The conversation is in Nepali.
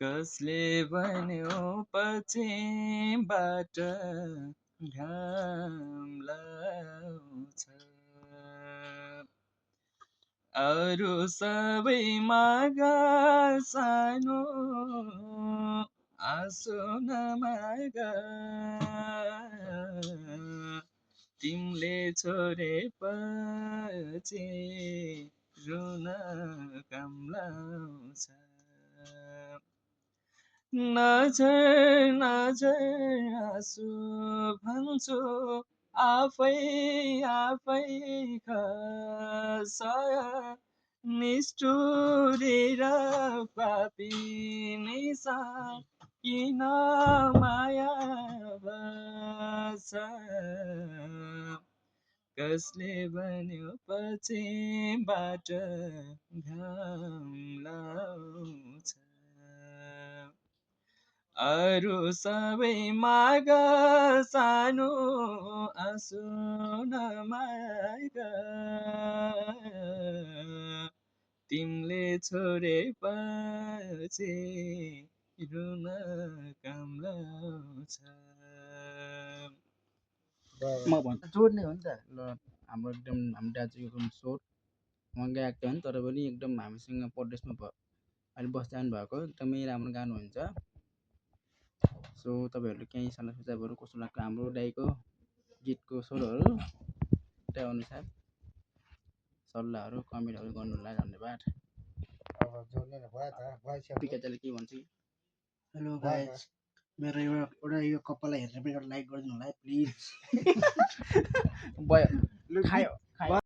कसले भन्यो पछिबाट घाम लाउँछ अरू सबै माग सानो आँसु नमाग तिमीले छोडेपछि रुन काम लाउँछ नजर नजर आँसु भन्छु आफै खस निष्ठुरी र पापी निसा किन माया बस कसले भन्यो पछिबाट घाम लाउँछ अरू सबै माग सानो आँसु नमाग तिमीले छोडेपछि रुन काम लाउँछ म भन्छु जोड्ने हो नि त ल हाम्रो एकदम हाम्रो दाजु एकदम सोट उहाँ गायक त हो नि तर पनि एकदम हामीसँग परदेशमा अहिले बस्दै भएको एकदमै राम्रो गानुहुन्छ सो तपाईँहरूले केही सल्लाह सुझावहरू कस्तो लाग्यो हाम्रो दाइको गीतको स्वरहरू त्यही अनुसार सल्लाहहरू कमेन्टहरू गर्नुलाई धन्यवाद विकेताले के भन्छ हेलो गाइज मेरो एउटा यो कपाललाई हेरेर पनि एउटा लाइक गरिदिनु होला है प्लिज भयो खायो